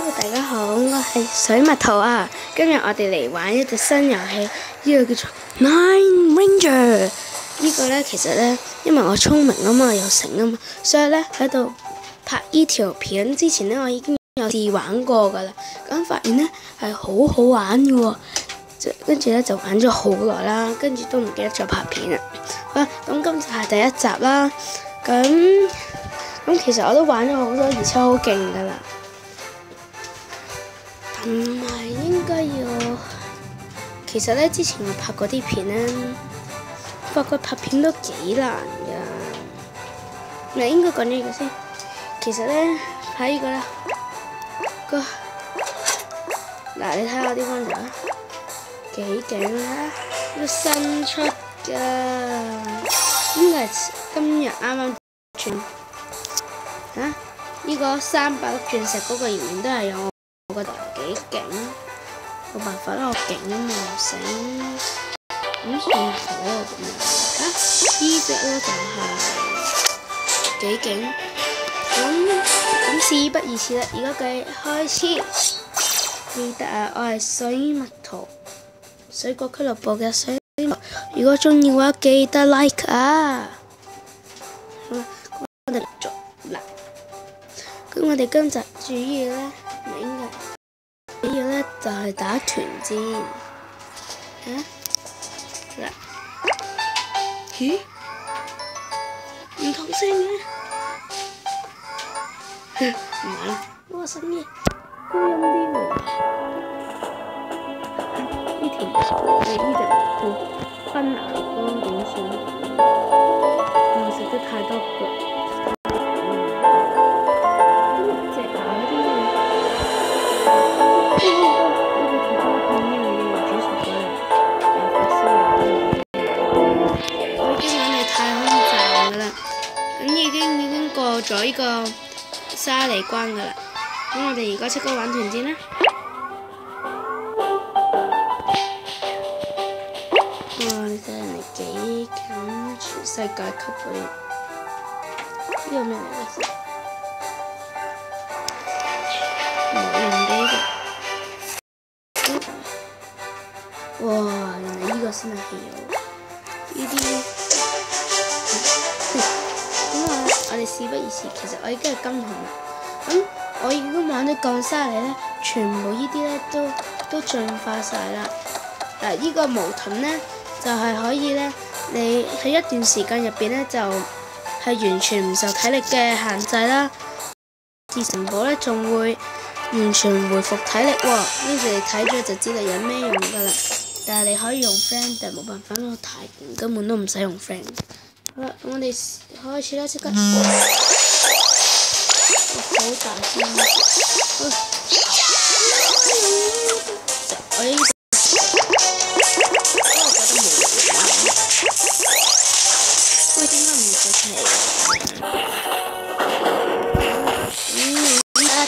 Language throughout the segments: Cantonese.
Hello， 大家好，我係水蜜桃啊。今日我哋嚟玩一隻新遊戲，呢個叫做 Nine Ranger。呢個呢，其實呢，因為我聰明啊嘛，又醒啊嘛，所以呢，喺度拍呢條片之前呢，我已經有試玩過噶啦。咁發現呢，係好好玩嘅喎，跟住呢，就玩咗好耐啦，跟住都唔記得再拍片啦。好啦，咁今次係第一集啦。咁其實我都玩咗好多，而且好勁噶啦。同埋應該要，其實呢，之前我拍過啲片呢，發覺拍片都幾難噶。應該講呢個先。其實呢，睇呢個啦，嗱你睇下我啲方丈幾勁啦，呢個新出噶，應該係今日啱啱轉啊！呢個300粒鑽石嗰個仍然都係有我覺得幾勁，冇辦法啦，我勁啊嘛，醒咁算好啊咁樣嚇。呢隻咧就係幾勁，咁事不宜遲啦，而家計開始。記得啊，我係水蜜桃水果俱樂部嘅水蜜桃，如果中意嘅話記得 like 啊。好啦，我哋做啦。咁我哋今集主要咧，主要咧就係打團戰。嗱，咦？唔同聲嘅，唔係啦，我聲嘅高音啲喎。呢條呢隻好分牙光點算？我食得太多腳。過咗呢個沙梨關噶啦，咁我哋而家即刻玩團戰啦！哇，你睇人哋幾勁，全世界級嗰啲，呢個咩嚟嘅？冇用嘅呢個，哇，原來呢個先係戲肉，呢啲。我哋事不宜遲，其實我已經係金童啦。咁我已經玩咗咁犀利咧，全部呢啲咧都進化晒啦。嗱，呢個毛盾咧就係可以咧，你喺一段時間入邊咧就係完全唔受體力嘅限制啦。而城堡咧仲會完全回復體力喎，跟住你睇咗就知道有咩用噶啦。但係你可以用 friend， 但係冇辦法咯，太勁，根本都唔使用 friend。好啦，咁我哋開始啦，即刻！好大聲！我呢個，我覺得冇用。喂，點解唔食皮？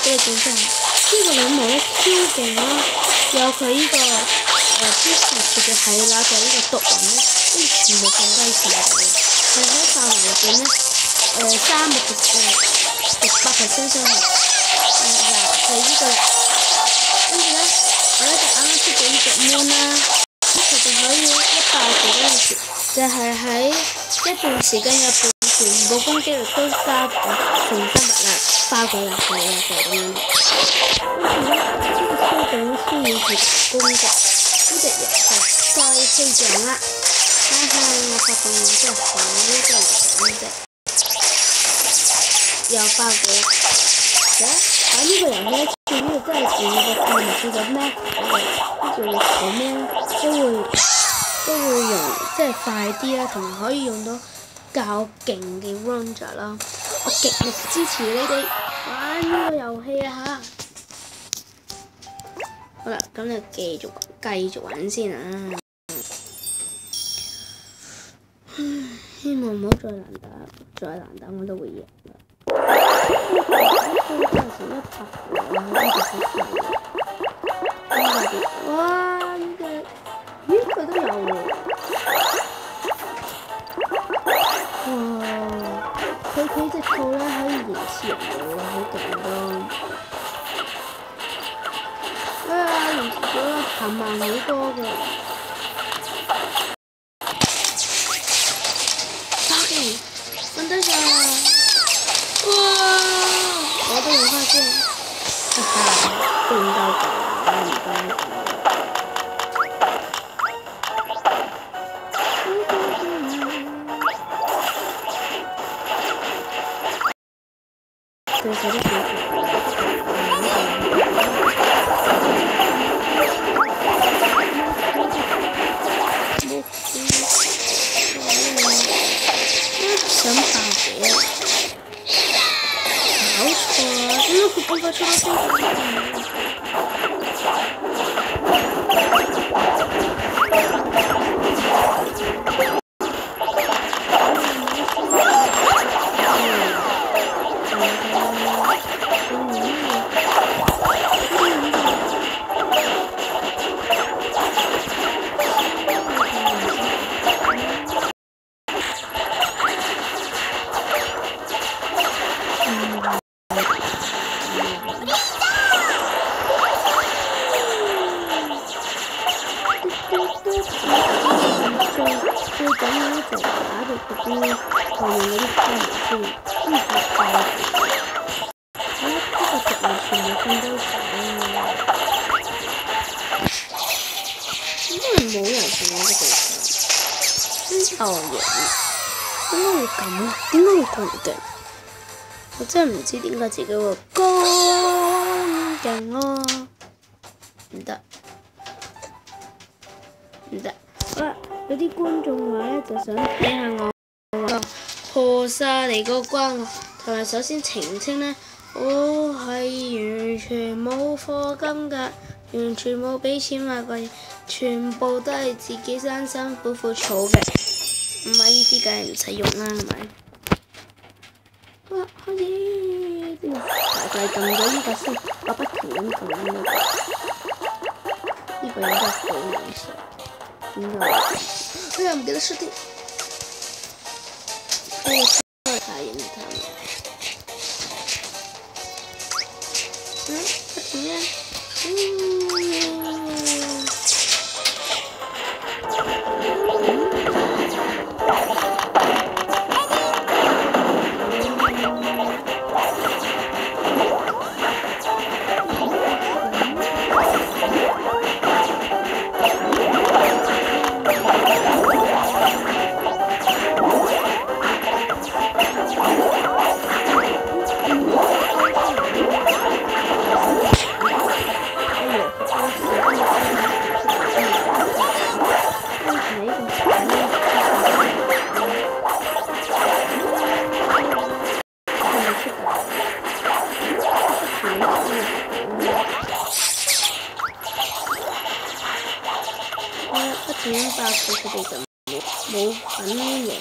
俾你見先。呢個兩毛咧超勁啦，有佢呢個必殺技嘅係啦，就係呢個毒雲咧，跟住全部放低晒佢。佢喺範圍入邊咧，300%傷害。嗱，係呢個啦。跟住咧，我咧就啱啱出咗呢隻 moon 啦，佢就可以一爆佢嗰陣時，就係喺一段時間入邊，全部攻擊力都加重生物啦，爆佢啦，就係咁樣。跟住咧，呢個超勁需要係攻擊，呢隻嘢係再飛象啦。我發覺我真係好多嚟講啫，又爆佢啦！玩呢個遊戲咧，最主要真係自己個怪物叫做咩？跟住你做咩都會用，即係快啲啦，同埋可以用到較勁嘅 Ranger 啦。我極力支持你哋玩呢個遊戲啊嚇！好啦，咁就繼續玩先啊！希望唔好再難打我都會贏啦。呢個真係成100個，呢個好細。哇！呢個，咦？佢都有喎。哇！佢隻套咧可以延遲人嘅喎，好勁咯。行慢好多㗎。OK， 瞓低晒啦！哇！我都用翻先，哈哈，都唔夠㗎，唔夠。對手都幾想爆嘅，搞錯啊！點解佢咁快出到飛機？最緊要咧就打到嗰啲後面嗰啲花苗先，跟住爆佢。呢個植物全部瞓低晒啦，因為冇人同我嘅地方。哦耶！點解會咁啊？點解會咁嘅？我真係唔知點解自己會咁勁咯！唔得，唔得！好啦，有啲觀眾話咧，就想睇下我話破晒嚟個關，同埋首先澄清咧，我係完全冇課金㗎，完全冇俾錢買過嘢，全部都係自己辛辛苦苦儲嘅，唔係呢啲梗係唔使用啦，係咪？哇！開始大撳咗呢個先，我不停咁撳呢個，呢個嘢真係好難受。點解？哎呀，唔記得設定。哎呀，太影他們。不停呀。不停咁爆佢，佢哋就冇反應啦。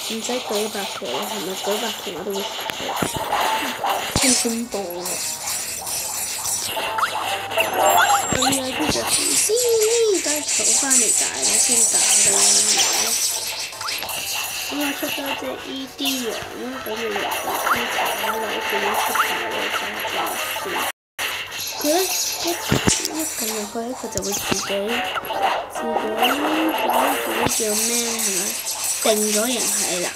唔使舉白旗啦，係咪舉白旗我都會好恐怖啊！咁有啲就先再儲翻嚟打啦，先打㗎啦。咁我出咗隻ED羊啦，咁你又可以打啦，點樣出牌咧就算。佢咧一撳入去，佢就會自己叫咩係咪？定咗型係啦，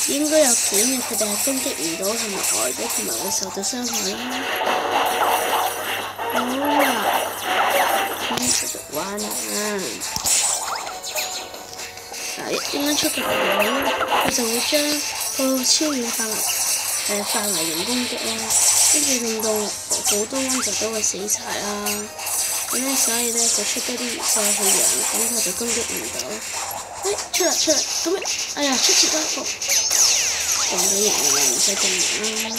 應該有幾秒佢哋係攻擊唔到，同埋呆咗，同埋會受到傷害啦。好啦，咁繼續玩啊！點樣出嘅牌咧？佢就會將個超遠範圍型攻擊啦，跟住令到好多溫就都會死晒啦。咁咧，所以咧就出多啲元素去養，咁佢就攻擊唔到。出啦！咁樣，哎呀，出切多一個，定咗型啦，唔使定型啦。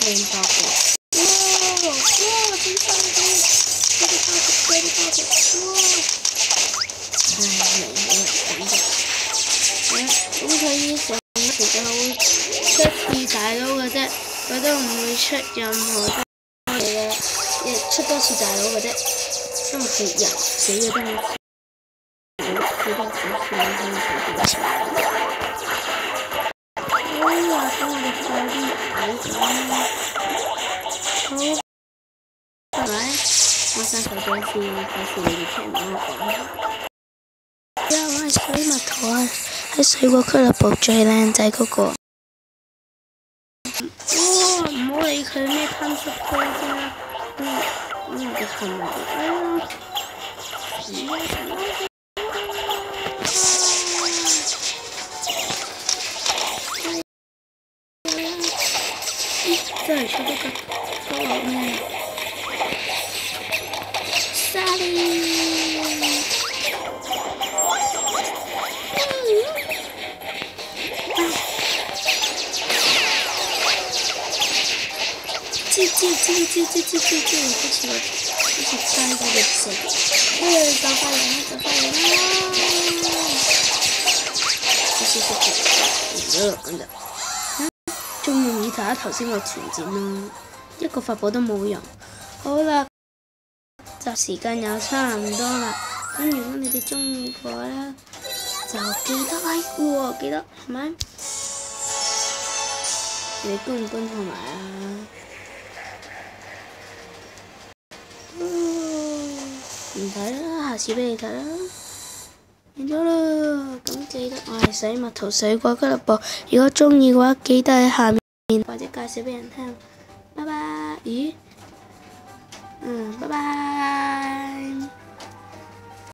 靚爆嘅！哇！點翻嘅？快啲！哇！唉，未好啦，咁就，咁佢呢隻其實會出次大佬嘅啫，佢都唔會出任何多嘢嘅，出多次大佬嘅啫，因為係人死咗都冇。幾多錢算可以做到？哎呀，等我哋快啲買咗啦！好，係咪？我刪除咗先，費事你哋聽唔到我講。我係水蜜桃啊，喺水果俱樂部最靚仔嗰個。唔好理佢咩貪食區啫。個頭毛真係出得個粗口咩？沙利。好似生咗隻蛇，就快嚟啦！咁就，仲容易睇下頭先個團戰咯，一個法寶都冇用。好啦，就時間又差唔多啦。咁如果你哋中意嘅話咧，就記得 like 喎，記得係咪？你觀唔觀看埋啊？唔睇啦，下次俾你睇啦。完咗啦，咁記得我係水蜜桃水果俱樂部。如果中意嘅話，記得喺下面或者介紹俾人聽。拜拜。咦？拜拜。